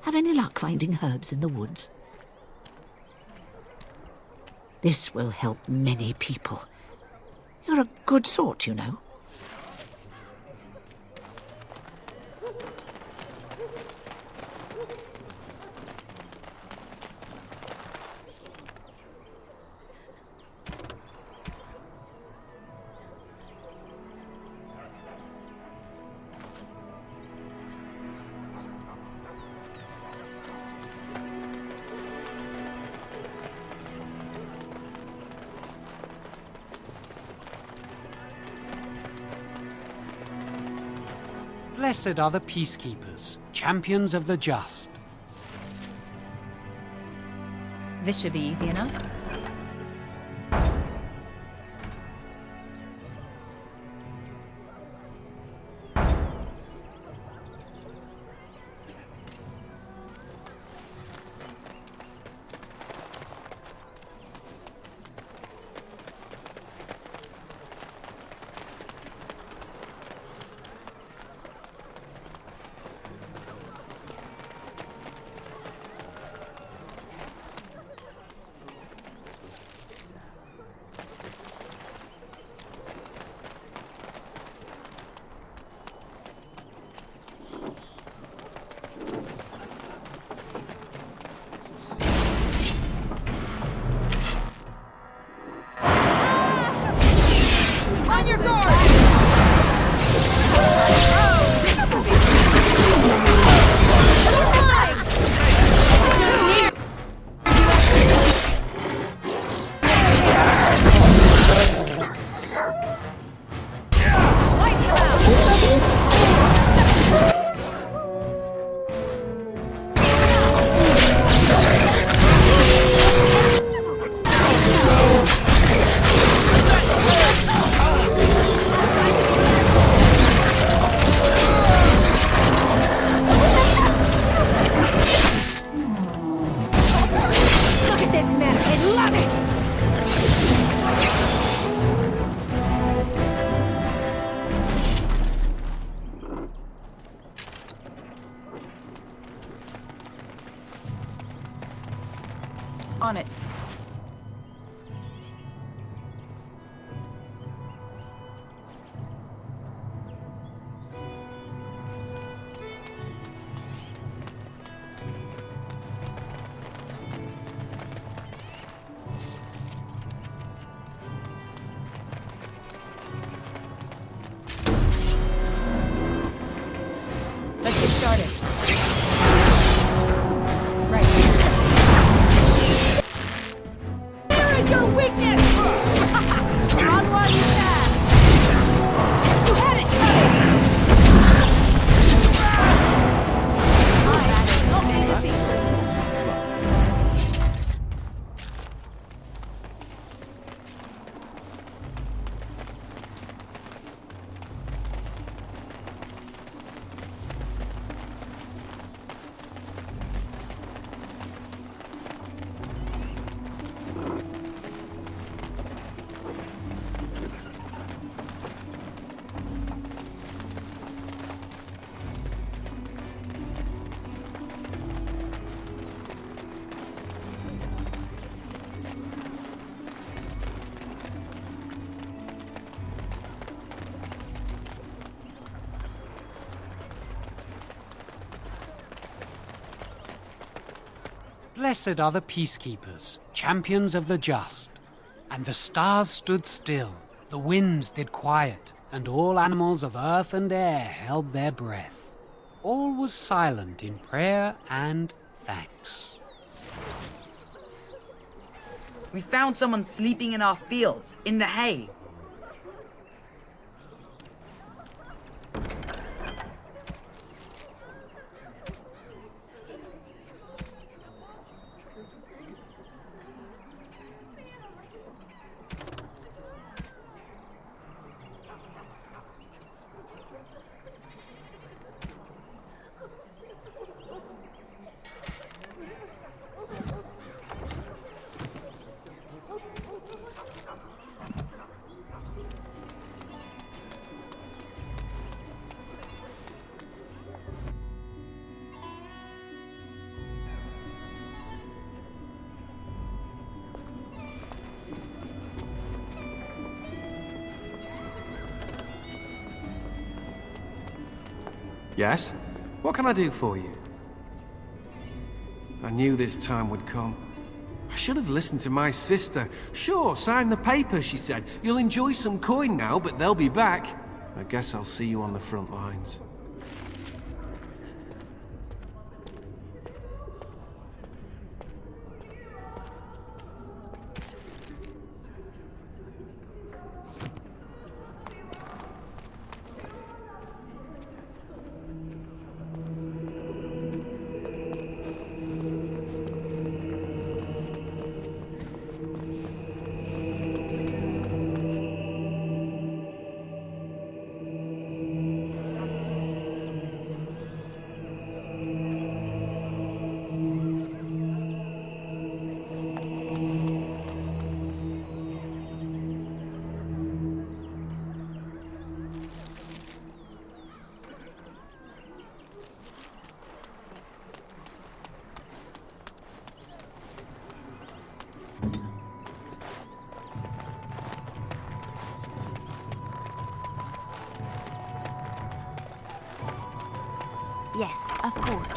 Have any luck finding herbs in the woods? This will help many people. You're a good sort, you know. Blessed are the peacekeepers, champions of the just. This should be easy enough. On it. Let's get started. Your weakness! On one path! You had it Blessed are the peacekeepers, champions of the just. And the stars stood still, the winds did quiet, and all animals of earth and air held their breath. All was silent in prayer and thanks. We found someone sleeping in our fields, in the hay. Yes? What can I do for you? I knew this time would come. I should have listened to my sister. Sure, sign the paper, she said. You'll enjoy some coin now, but they'll be back. I guess I'll see you on the front lines. Yes, of course.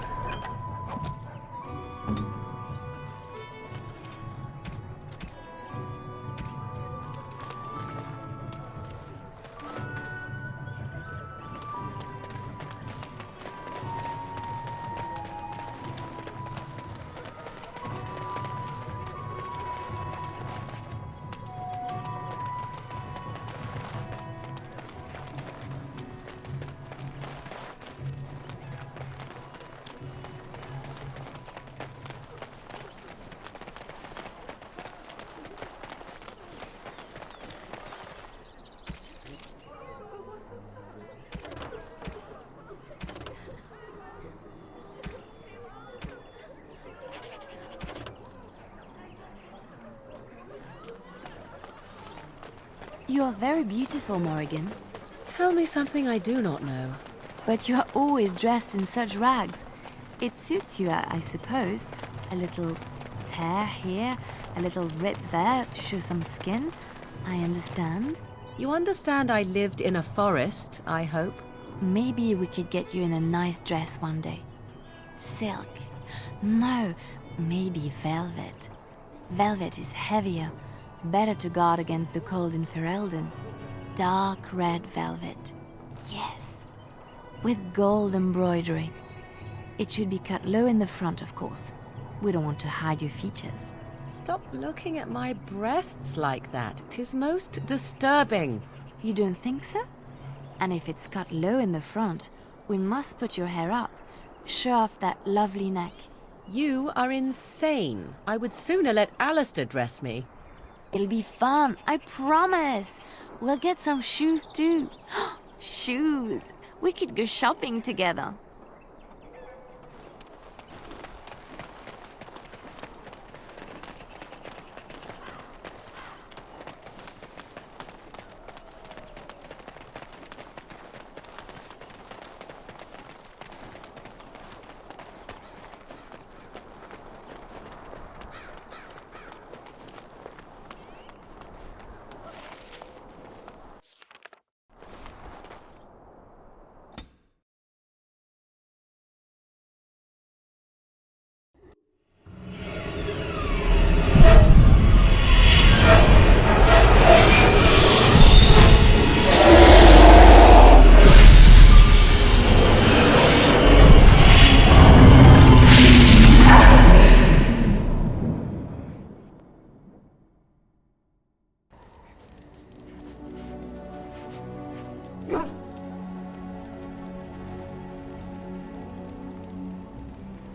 You are very beautiful, Morrigan. Tell me something I do not know. But you are always dressed in such rags. It suits you, I suppose. A little tear here, a little rip there to show some skin. I understand. You understand I lived in a forest, I hope? Maybe we could get you in a nice dress one day. Silk. No, maybe velvet. Velvet is heavier, better to guard against the cold in Ferelden. Dark red velvet. Yes. With gold embroidery. It should be cut low in the front, of course. We don't want to hide your features. Stop looking at my breasts like that. 'Tis most disturbing. You don't think so? And if it's cut low in the front, we must put your hair up. Show off that lovely neck. You are insane. I would sooner let Alistair dress me. It'll be fun, I promise. We'll get some shoes too. Shoes! We could go shopping together.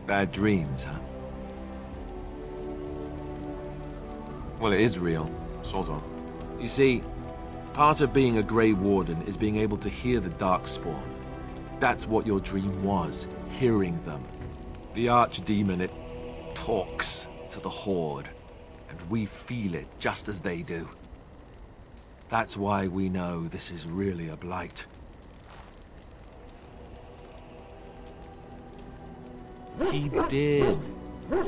Bad dreams, huh? Well, it is real, sort of. You see, part of being a Grey Warden is being able to hear the Darkspawn. That's what your dream was, hearing them. The Archdemon, it talks to the Horde, and we feel it just as they do. That's why we know this is really a blight. He did.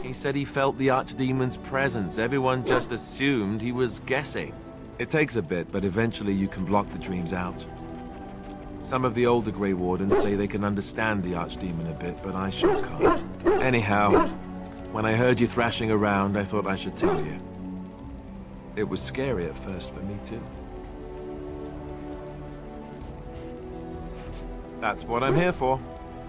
He said he felt the Archdemon's presence. Everyone just assumed he was guessing. It takes a bit, but eventually you can block the dreams out. Some of the older Grey Wardens say they can understand the Archdemon a bit, but I sure can't. Anyhow, when I heard you thrashing around, I thought I should tell you. It was scary at first for me, too. That's what I'm here for.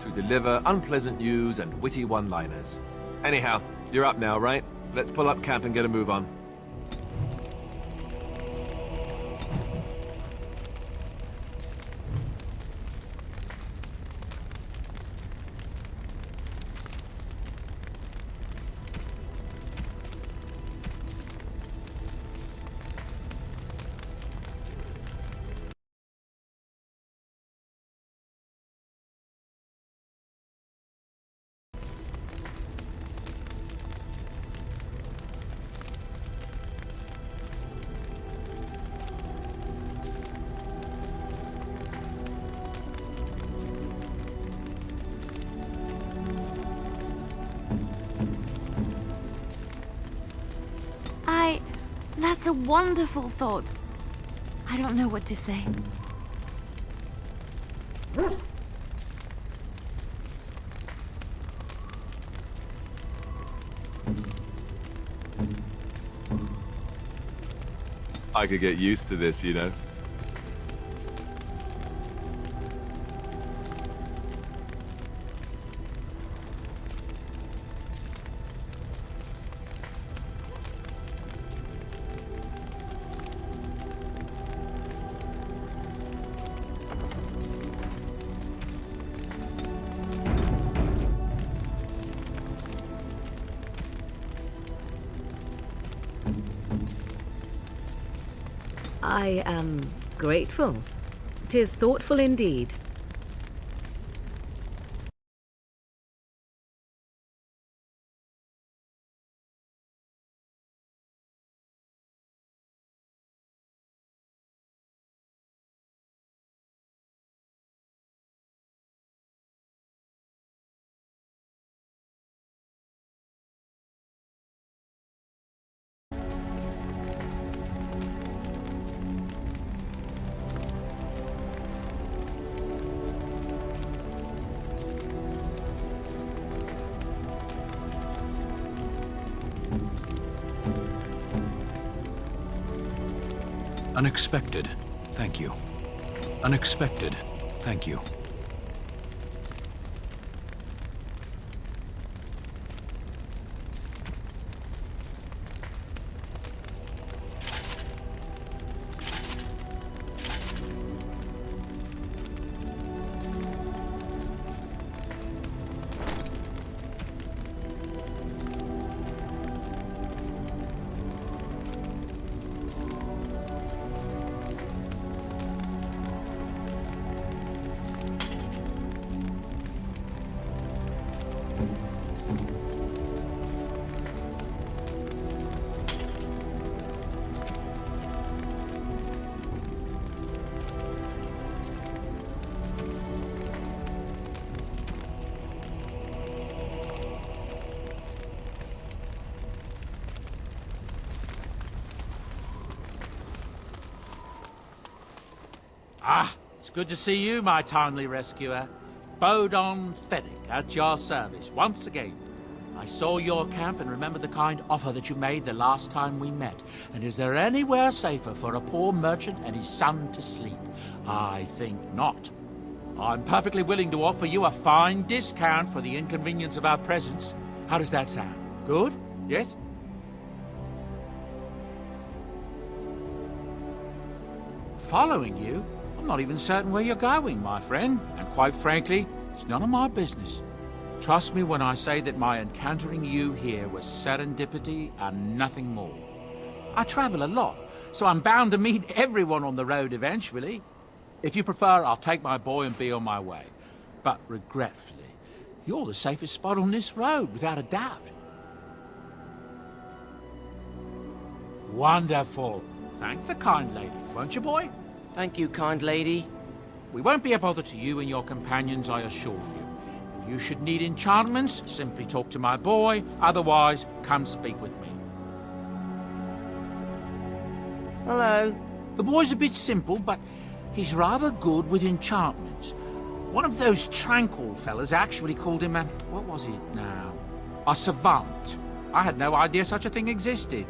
To deliver unpleasant news and witty one-liners. Anyhow, you're up now, right? Let's pull up camp and get a move on. That's a wonderful thought. I don't know what to say. I could get used to this, you know. I am grateful. 'Tis thoughtful indeed. Unexpected, thank you. Unexpected, thank you. Ah, it's good to see you, my timely rescuer. Bodon Fennick at your service once again. I saw your camp and remember the kind offer that you made the last time we met. And is there anywhere safer for a poor merchant and his son to sleep? I think not. I'm perfectly willing to offer you a fine discount for the inconvenience of our presence. How does that sound? Good? Yes? Following you? I'm not even certain where you're going, my friend. And quite frankly, it's none of my business. Trust me when I say that my encountering you here was serendipity and nothing more. I travel a lot, so I'm bound to meet everyone on the road eventually. If you prefer, I'll take my boy and be on my way. But regretfully, you're the safest spot on this road, without a doubt. Wonderful. Thank the kind lady, won't you, boy? Thank you, kind lady. We won't be a bother to you and your companions, I assure you. If you should need enchantments, simply talk to my boy. Otherwise, come speak with me. Hello. The boy's a bit simple, but He's rather good with enchantments. One of those tranquil fellas actually called him a... what was it now? A savant. I had no idea such a thing existed.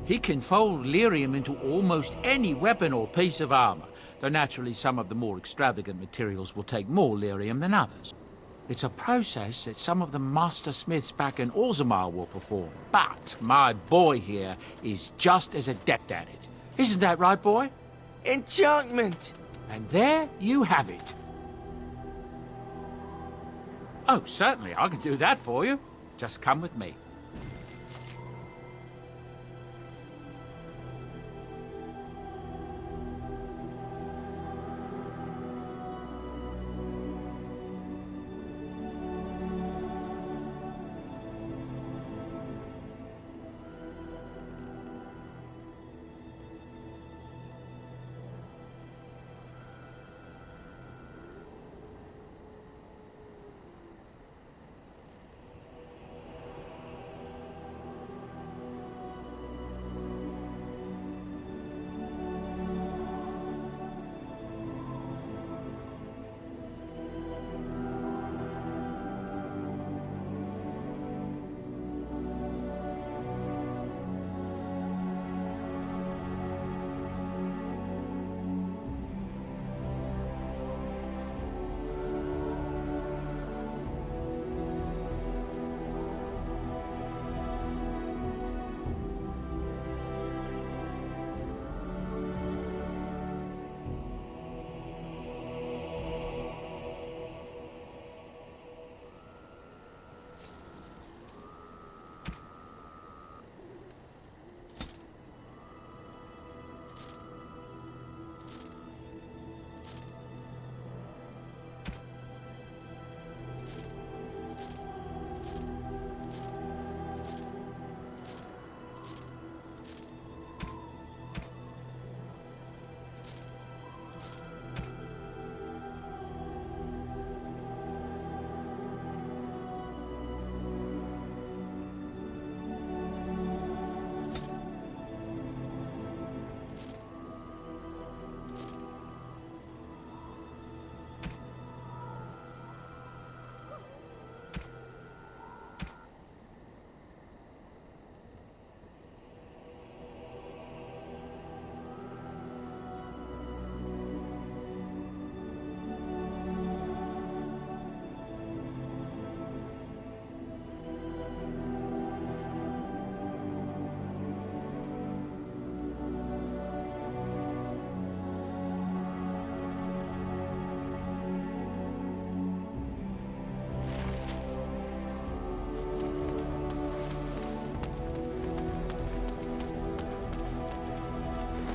He can fold lyrium into almost any weapon or piece of armor, though naturally some of the more extravagant materials will take more lyrium than others. It's a process that some of the master smiths back in Orzammar will perform, but my boy here is just as adept at it. Isn't that right, boy? Enchantment! And there you have it. Oh, certainly, I can do that for you. Just come with me.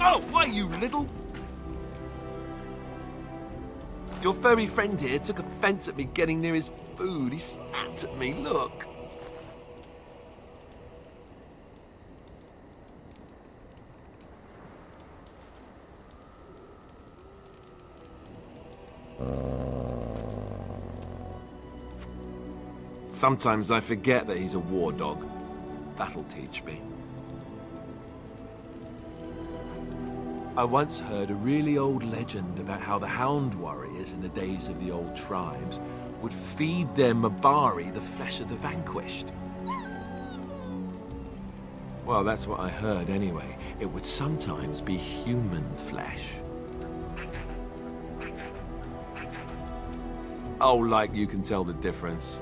Oh, why, you little... Your furry friend here took offense at me getting near his food. He snapped at me, look. Sometimes I forget that he's a war dog. That'll teach me. I once heard a really old legend about how the hound warriors in the days of the old tribes would feed their Mabari the flesh of the vanquished. Well, that's what I heard anyway. It would sometimes be human flesh. Oh, like you can tell the difference.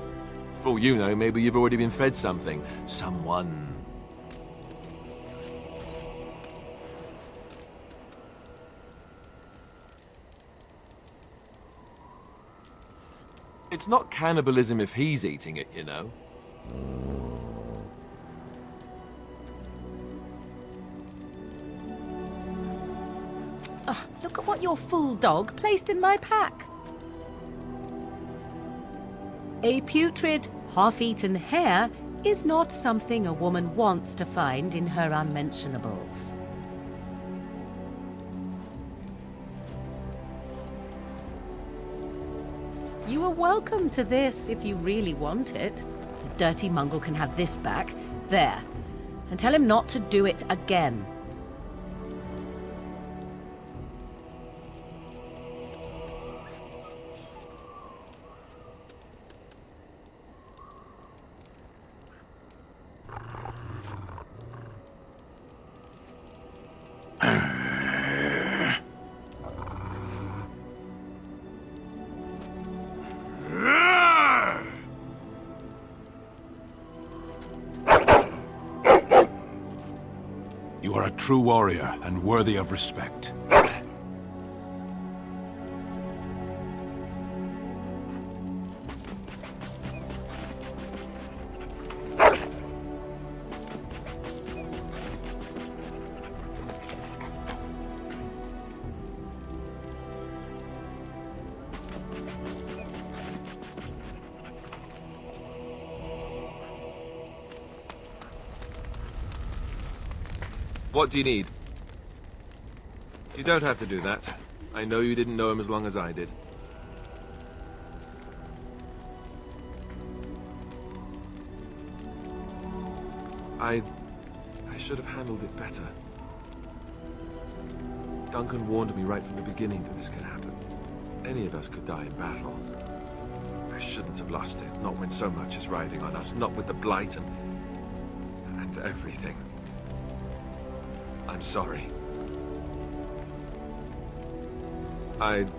For all you know, maybe you've already been fed something. Someone. It's not cannibalism if he's eating it, you know. Ugh, look at what your fool dog placed in my pack. A putrid, half-eaten hare is not something a woman wants to find in her unmentionables. You are welcome to this if you really want it. The dirty mongrel can have this back. There. And tell him not to do it again. You are a true warrior and worthy of respect. What do you need? You don't have to do that. I know you didn't know him as long as I did. I should have handled it better. Duncan warned me right from the beginning that this could happen. Any of us could die in battle. I shouldn't have lost it, not when so much is riding on us, not with the Blight and everything. I'm sorry. I'd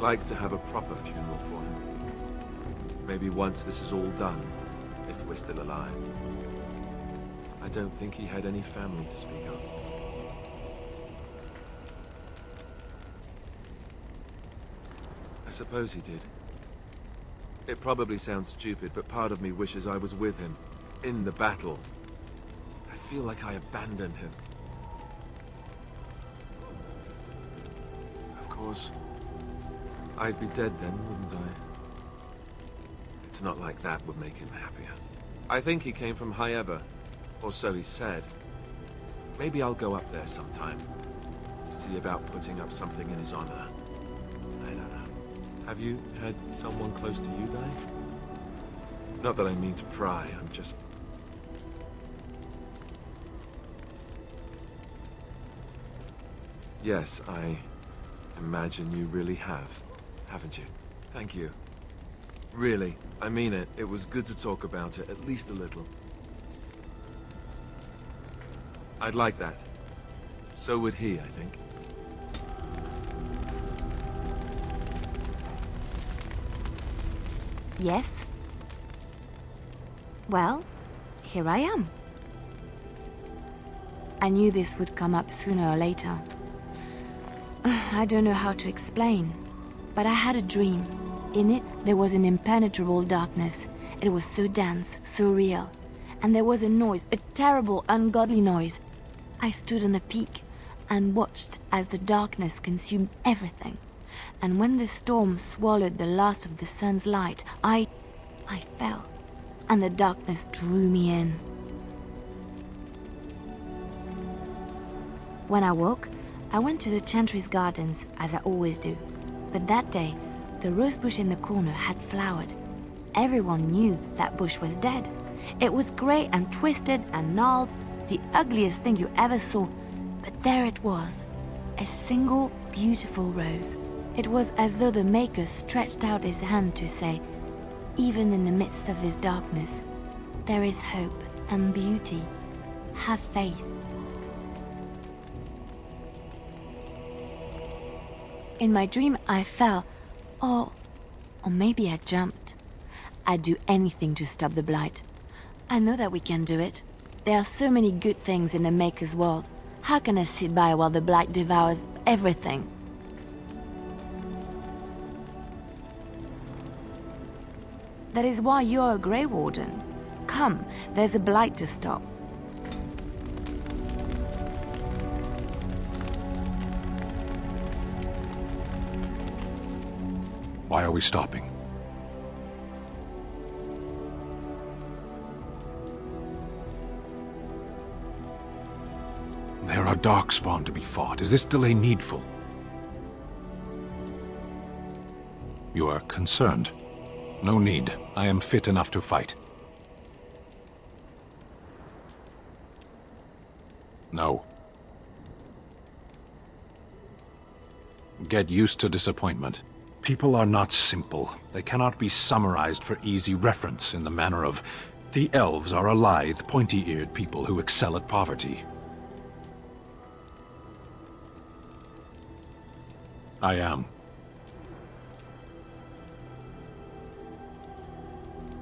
like to have a proper funeral for him. Maybe once this is all done, if we're still alive. I don't think he had any family to speak of. I suppose he did. It probably sounds stupid, but part of me wishes I was with him, in the battle. I feel like I abandoned him. Of course, I'd be dead then, wouldn't I? It's not like that would make him happier. I think he came from High Ever, or so he said. Maybe I'll go up there sometime. See about putting up something in his honor. I don't know. Have you had someone close to you die? Not that I mean to pry, I'm just... Yes, I imagine you really have, haven't you? Thank you. Really, I mean it. It was good to talk about it, at least a little. I'd like that. So would he, I think. Yes? Well, here I am. I knew this would come up sooner or later. I don't know how to explain, but I had a dream. In it, there was an impenetrable darkness. It was so dense, so real. And there was a noise, a terrible, ungodly noise. I stood on a peak and watched as the darkness consumed everything. And when the storm swallowed the last of the sun's light, I fell, and the darkness drew me in. When I woke, I went to the Chantry's gardens, as I always do. But that day, the rosebush in the corner had flowered. Everyone knew that bush was dead. It was grey and twisted and gnarled, the ugliest thing you ever saw. But there it was, a single beautiful rose. It was as though the Maker stretched out his hand to say, even in the midst of this darkness, there is hope and beauty. Have faith. In my dream, I fell, or maybe I jumped. I'd do anything to stop the Blight. I know that we can do it. There are so many good things in the Maker's world. How can I sit by while the Blight devours everything? That is why you're a Grey Warden. Come, there's a Blight to stop. Why are we stopping? There are Darkspawn to be fought. Is this delay needful? You are concerned. No need. I am fit enough to fight. No. Get used to disappointment. People are not simple. They cannot be summarized for easy reference in the manner of, the elves are a lithe, pointy-eared people who excel at poverty. I am.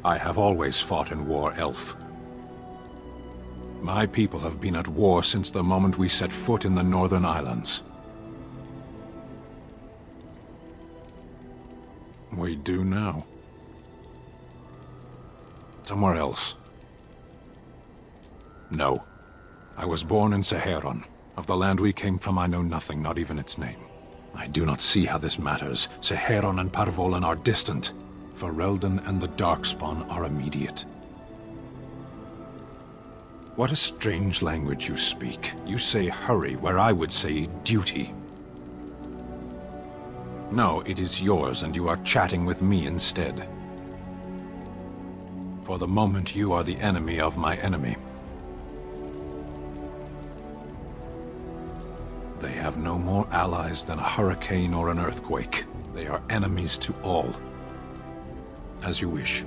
I have always fought in war, elf. My people have been at war since the moment we set foot in the Northern Islands. We do now. Somewhere else. No. I was born in Seheron. Of the land we came from, I know nothing, not even its name. I do not see how this matters. Seheron and Parvolan are distant. Ferelden and the Darkspawn are immediate. What a strange language you speak. You say hurry, where I would say duty. No, it is yours, and you are chatting with me instead. For the moment, you are the enemy of my enemy. They have no more allies than a hurricane or an earthquake. They are enemies to all. As you wish.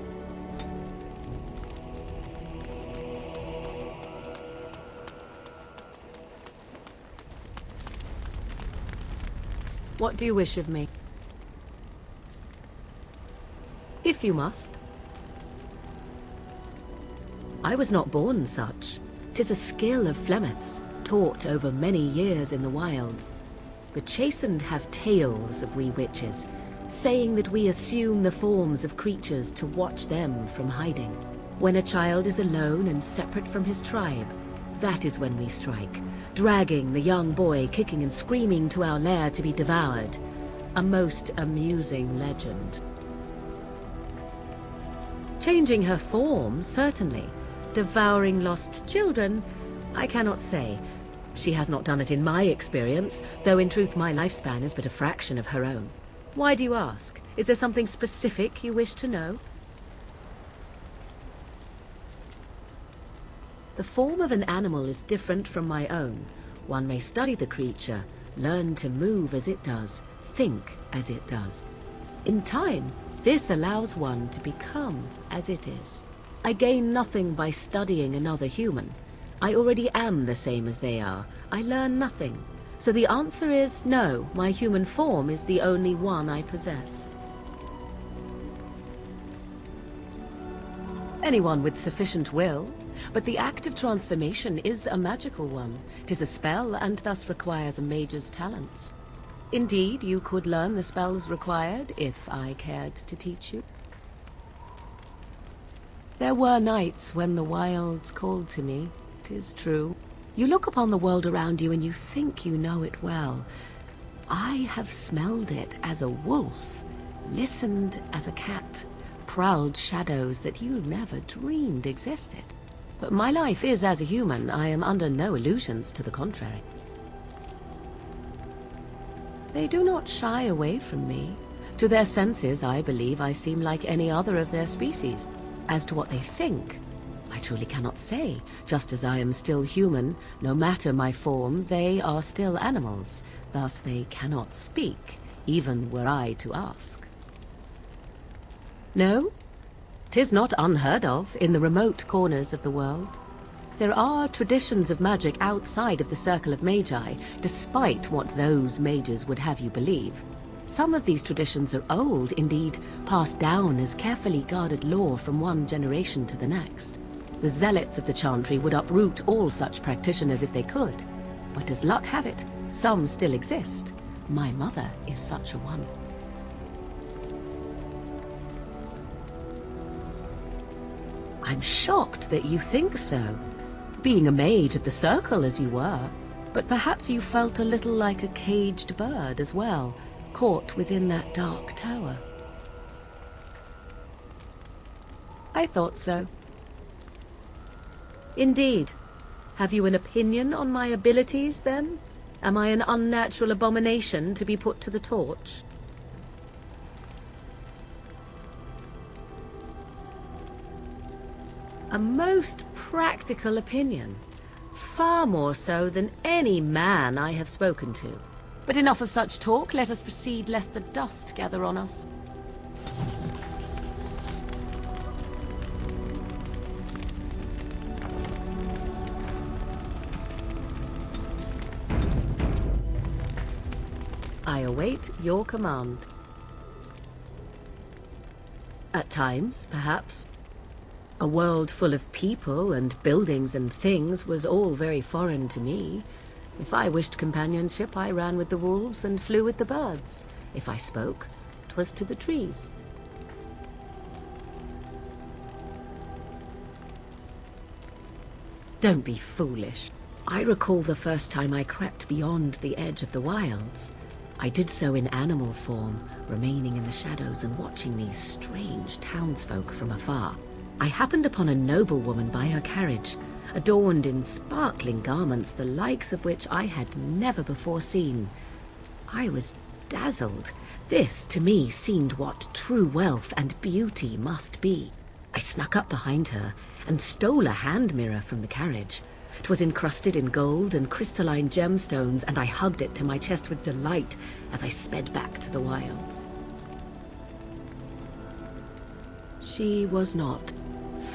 What do you wish of me? If you must. I was not born such. 'Tis a skill of Flemeth's, taught over many years in the wilds. The chastened have tales of we witches, saying that we assume the forms of creatures to watch them from hiding. When a child is alone and separate from his tribe, that is when we strike, dragging the young boy kicking and screaming to our lair to be devoured. A most amusing legend. Changing her form, certainly. Devouring lost children, I cannot say. She has not done it in my experience, though in truth my lifespan is but a fraction of her own. Why do you ask? Is there something specific you wish to know? The form of an animal is different from my own. One may study the creature, learn to move as it does, think as it does. In time, this allows one to become as it is. I gain nothing by studying another human. I already am the same as they are. I learn nothing. So the answer is no, my human form is the only one I possess. Anyone with sufficient will, but the act of transformation is a magical one. 'Tis a spell and thus requires a mage's talents. Indeed, you could learn the spells required if I cared to teach you. There were nights when the wilds called to me, 'tis true. You look upon the world around you and you think you know it well. I have smelled it as a wolf, listened as a cat, prowled shadows that you never dreamed existed. But my life is as a human. I am under no illusions to the contrary. They do not shy away from me. To their senses, I believe I seem like any other of their species. As to what they think, I truly cannot say. Just as I am still human, no matter my form, they are still animals. Thus they cannot speak, even were I to ask. No, 'tis not unheard of in the remote corners of the world. There are traditions of magic outside of the circle of Magi, despite what those mages would have you believe. Some of these traditions are old, indeed, passed down as carefully guarded lore from one generation to the next. The zealots of the chantry would uproot all such practitioners if they could. But as luck have it, some still exist. My mother is such a one. I'm shocked that you think so, being a mage of the circle as you were. But perhaps you felt a little like a caged bird as well, caught within that dark tower. I thought so. Indeed. Have you an opinion on my abilities, then? Am I an unnatural abomination to be put to the torch? A most practical opinion. Far more so than any man I have spoken to. But enough of such talk. Let us proceed, lest the dust gather on us. I await your command. At times, perhaps. A world full of people and buildings and things was all very foreign to me. If I wished companionship, I ran with the wolves and flew with the birds. If I spoke, 'twas to the trees. Don't be foolish. I recall the first time I crept beyond the edge of the wilds. I did so in animal form, remaining in the shadows and watching these strange townsfolk from afar. I happened upon a noblewoman by her carriage, adorned in sparkling garments, the likes of which I had never before seen. I was dazzled. This, to me, seemed what true wealth and beauty must be. I snuck up behind her and stole a hand mirror from the carriage. 'Twas encrusted in gold and crystalline gemstones, and I hugged it to my chest with delight as I sped back to the wilds. She was not.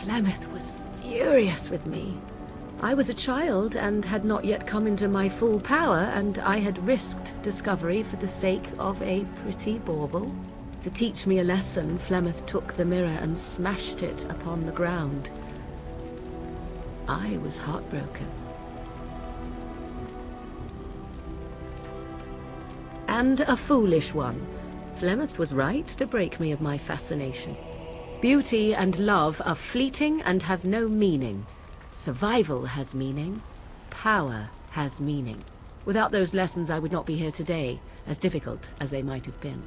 Flemeth was furious with me. I was a child and had not yet come into my full power, and I had risked discovery for the sake of a pretty bauble. To teach me a lesson, Flemeth took the mirror and smashed it upon the ground. I was heartbroken. And a foolish one. Flemeth was right to break me of my fascination. Beauty and love are fleeting and have no meaning. Survival has meaning. Power has meaning. Without those lessons, I would not be here today, as difficult as they might have been.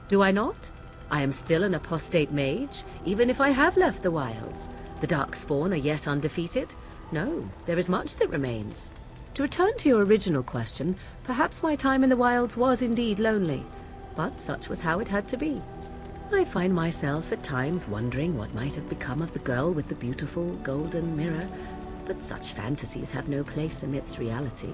Do I not? I am still an apostate mage, even if I have left the wilds. The Darkspawn are yet undefeated. No, there is much that remains. To return to your original question, perhaps my time in the wilds was indeed lonely, but such was how it had to be. I find myself at times wondering what might have become of the girl with the beautiful golden mirror, but such fantasies have no place amidst reality.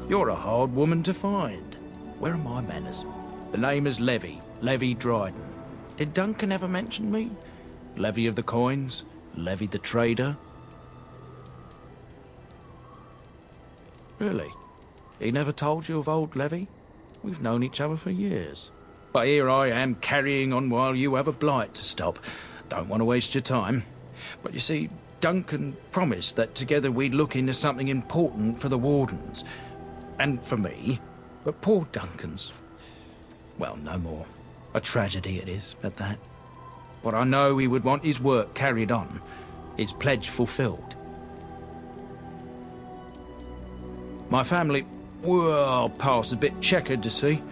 You're a hard woman to find. Where are my manners? The name is Levy, Levy Dryden. Did Duncan ever mention me? Levy of the coins, Levy the trader. Really? He never told you of old Levy? We've known each other for years. But here I am carrying on while you have a blight to stop. Don't want to waste your time. But you see, Duncan promised that together we'd look into something important for the Wardens. And for me. But poor Duncan's... well, no more. A tragedy it is, at that. But I know he would want his work carried on, his pledge fulfilled. My family, well, past a bit checkered to see.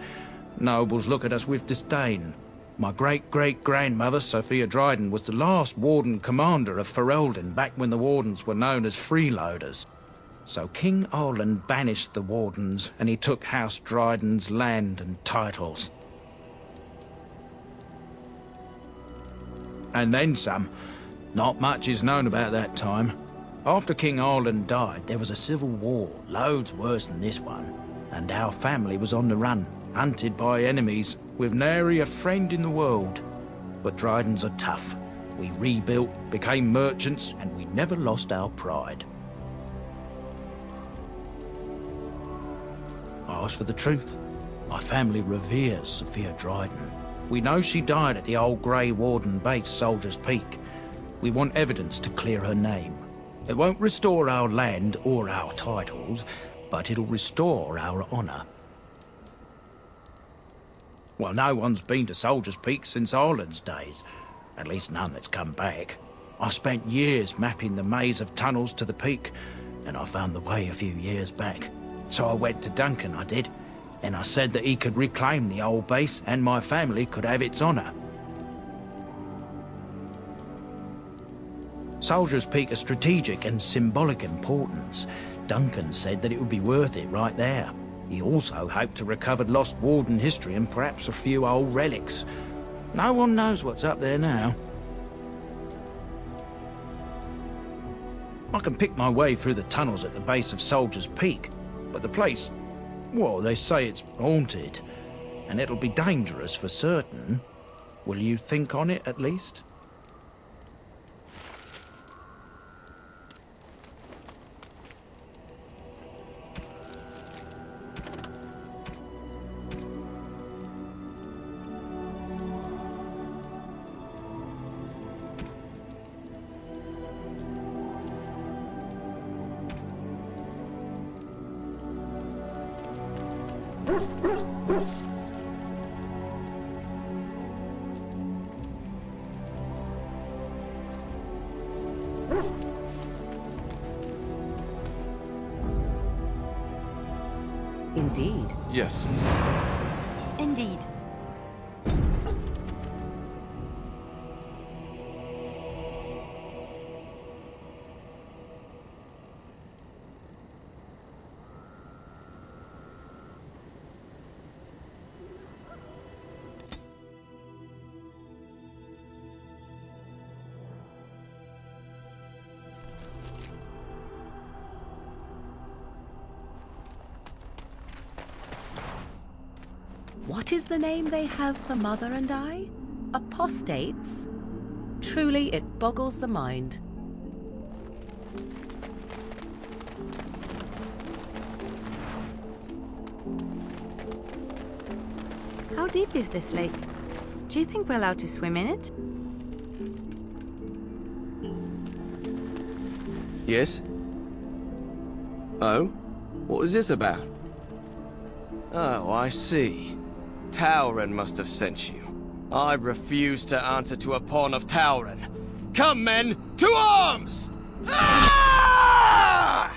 Nobles look at us with disdain. My great-great-grandmother, Sophia Dryden, was the last Warden Commander of Ferelden back when the Wardens were known as freeloaders. So King Arland banished the Wardens, and he took House Dryden's land and titles. And then some. Not much is known about that time. After King Arland died, there was a civil war, loads worse than this one. And our family was on the run, hunted by enemies, with nary a friend in the world. But Drydens are tough. We rebuilt, became merchants, and we never lost our pride. I ask for the truth. My family reveres Sophia Dryden. We know she died at the old Grey Warden base, Soldier's Peak. We want evidence to clear her name. It won't restore our land or our titles, but it'll restore our honour. Well, no one's been to Soldier's Peak since Arland's days. At least none that's come back. I spent years mapping the maze of tunnels to the peak, and I found the way a few years back. So I went to Duncan, I did, and I said that he could reclaim the old base and my family could have its honour. Soldier's Peak is strategic and symbolic importance. Duncan said that it would be worth it right there. He also hoped to recover lost Warden history and perhaps a few old relics. No one knows what's up there now. I can pick my way through the tunnels at the base of Soldier's Peak, but the place, well, they say it's haunted, and it'll be dangerous for certain. Will you think on it, at least? Indeed. Yes. Indeed. What is the name they have for Mother and I? Apostates? Truly, it boggles the mind. How deep is this lake? Do you think we're allowed to swim in it? Yes? Oh? What was this about? Oh, I see. Tauren must have sent you. I refuse to answer to a pawn of Tauren. Come, men, to arms! Ah!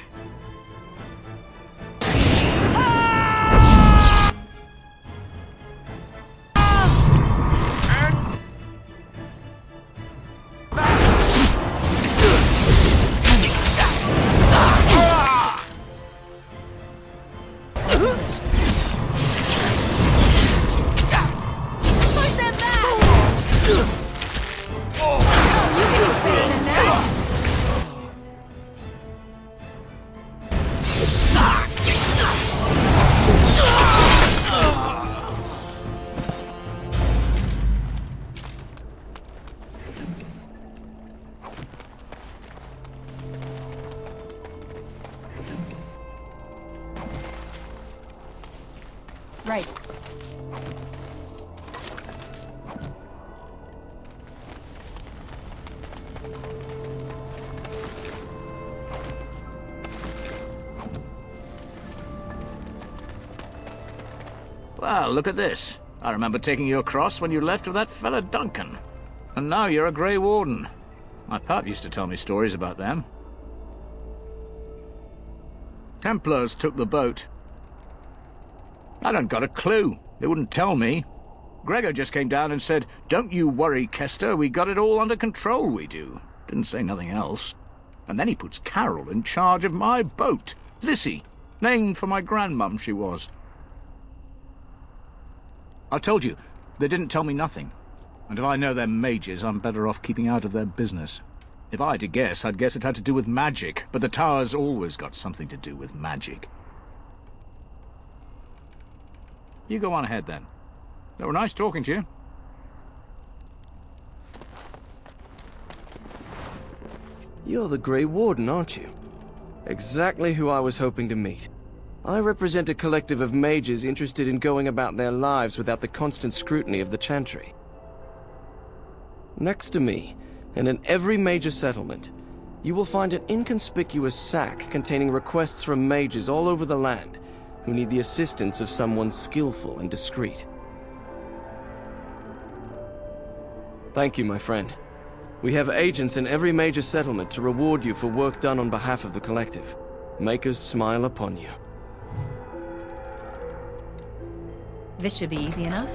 Right. Well, look at this. I remember taking you across when you left with that fella Duncan. And now you're a Grey Warden. My pap used to tell me stories about them. Templars took the boat. I don't got a clue. They wouldn't tell me. Gregor just came down and said, "Don't you worry, Kester, we got it all under control, we do." Didn't say nothing else. And then he puts Carol in charge of my boat. Lissy, named for my grandmum she was. I told you, they didn't tell me nothing. And if I know they're mages, I'm better off keeping out of their business. If I had to guess, I'd guess it had to do with magic, but the tower's always got something to do with magic. You go on ahead, then. They were nice talking to you. You're the Grey Warden, aren't you? Exactly who I was hoping to meet. I represent a collective of mages interested in going about their lives without the constant scrutiny of the Chantry. Next to me, and in every major settlement, you will find an inconspicuous sack containing requests from mages all over the land who need the assistance of someone skillful and discreet. Thank you, my friend. We have agents in every major settlement to reward you for work done on behalf of the collective. Make us smile upon you. This should be easy enough.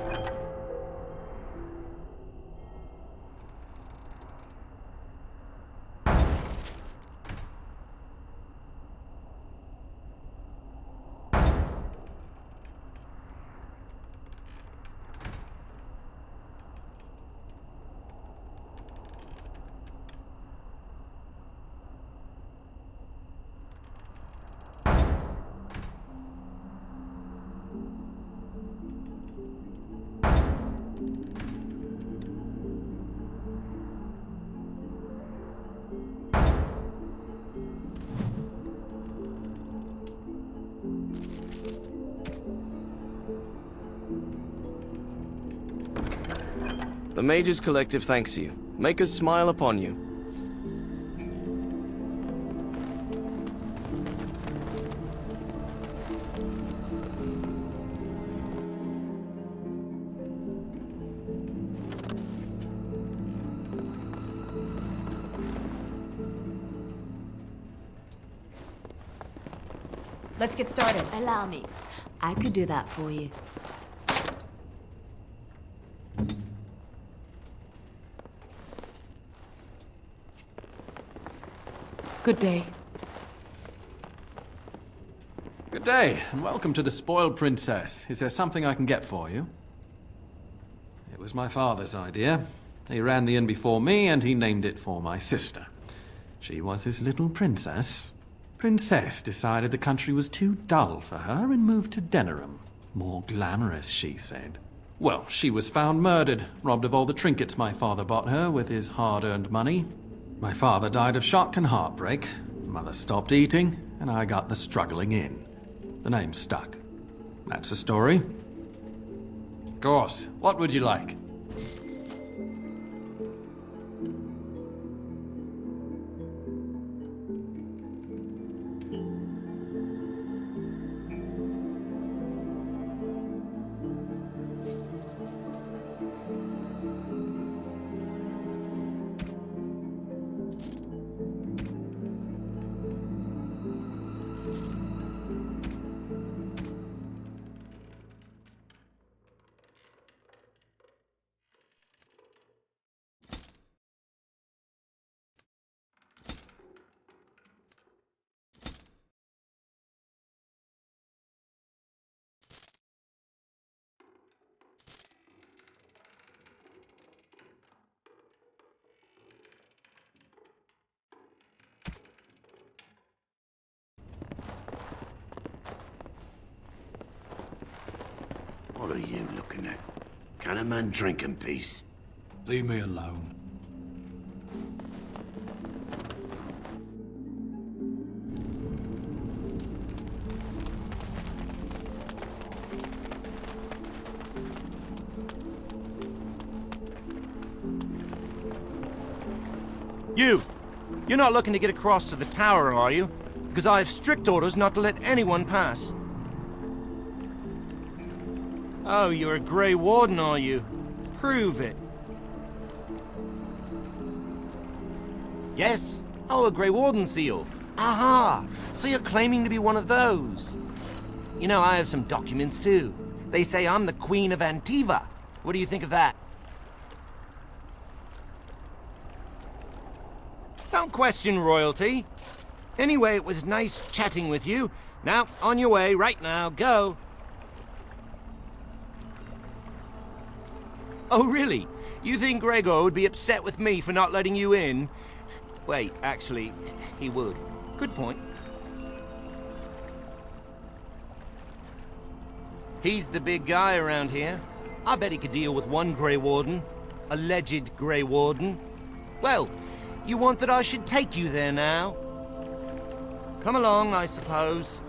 The Mages Collective thanks you. Make us smile upon you. Let's get started. Allow me. I could do that for you. Good day. Good day, and welcome to the Spoiled Princess. Is there something I can get for you? It was my father's idea. He ran the inn before me, and he named it for my sister. She was his little princess. Princess decided the country was too dull for her and moved to Denerim. More glamorous, she said. Well, she was found murdered, robbed of all the trinkets my father bought her with his hard-earned money. My father died of shock and heartbreak. Mother stopped eating, and I got the struggling inn. The name stuck. That's the story. Of course. What would you like? What are you looking at? Can a man drink in peace? Leave me alone. You're not looking to get across to the tower, are you? Because I have strict orders not to let anyone pass. Oh, you're a Grey Warden, are you? Prove it. Yes? Oh, a Grey Warden seal. Aha! So you're claiming to be one of those. You know, I have some documents too. They say I'm the Queen of Antiva. What do you think of that? Don't question royalty. Anyway, it was nice chatting with you. Now, on your way, right now, go. Oh, really? You think Gregor would be upset with me for not letting you in? Wait, actually, he would. Good point. He's the big guy around here. I bet he could deal with one Grey Warden. Alleged Grey Warden. Well, you want that I should take you there now? Come along, I suppose.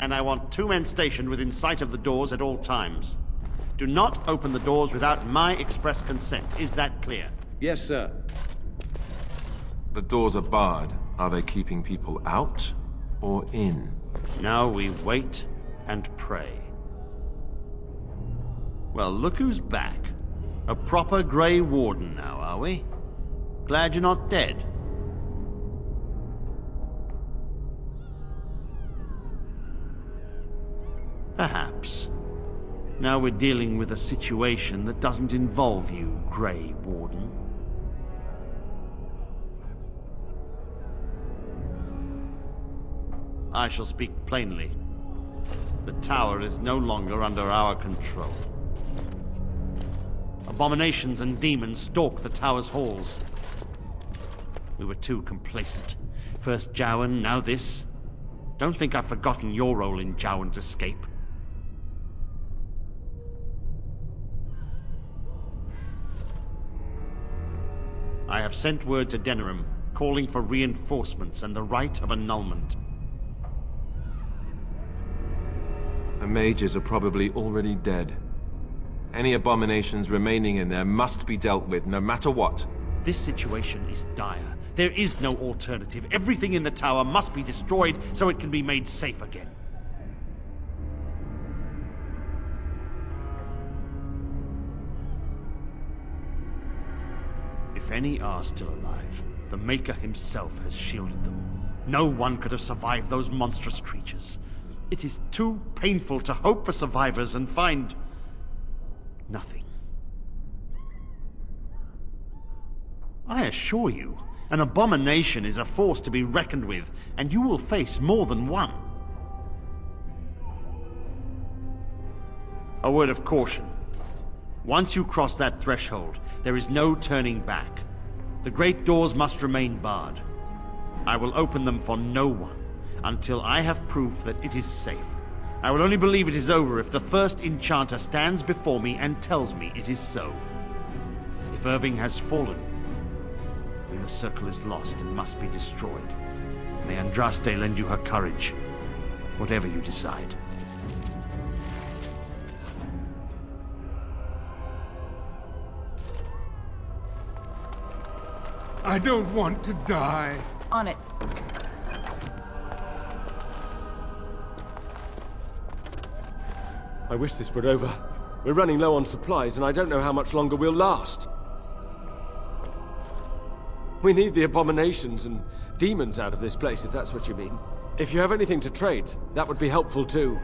And I want 2 men stationed within sight of the doors at all times. Do not open the doors without my express consent. Is that clear? Yes, sir. The doors are barred. Are they keeping people out or in? Now we wait and pray. Well, look who's back. A proper Grey Warden now, are we? Glad you're not dead. Perhaps. Now we're dealing with a situation that doesn't involve you, Grey Warden. I shall speak plainly. The tower is no longer under our control. Abominations and demons stalk the tower's halls. We were too complacent. First Jowan, now this. Don't think I've forgotten your role in Jowan's escape. I have sent word to Denerim, calling for reinforcements and the right of annulment. The mages are probably already dead. Any abominations remaining in there must be dealt with, no matter what. This situation is dire. There is no alternative. Everything in the tower must be destroyed so it can be made safe again. If any are still alive, the Maker himself has shielded them. No one could have survived those monstrous creatures. It is too painful to hope for survivors and find nothing. I assure you, an abomination is a force to be reckoned with, and you will face more than one. A word of caution. Once you cross that threshold, there is no turning back. The great doors must remain barred. I will open them for no one until I have proof that it is safe. I will only believe it is over if the first enchanter stands before me and tells me it is so. If Irving has fallen, then the circle is lost and must be destroyed. May Andraste lend you her courage, whatever you decide. I don't want to die. On it. I wish this were over. We're running low on supplies, and I don't know how much longer we'll last. We need the abominations and demons out of this place, if that's what you mean. If you have anything to trade, that would be helpful too.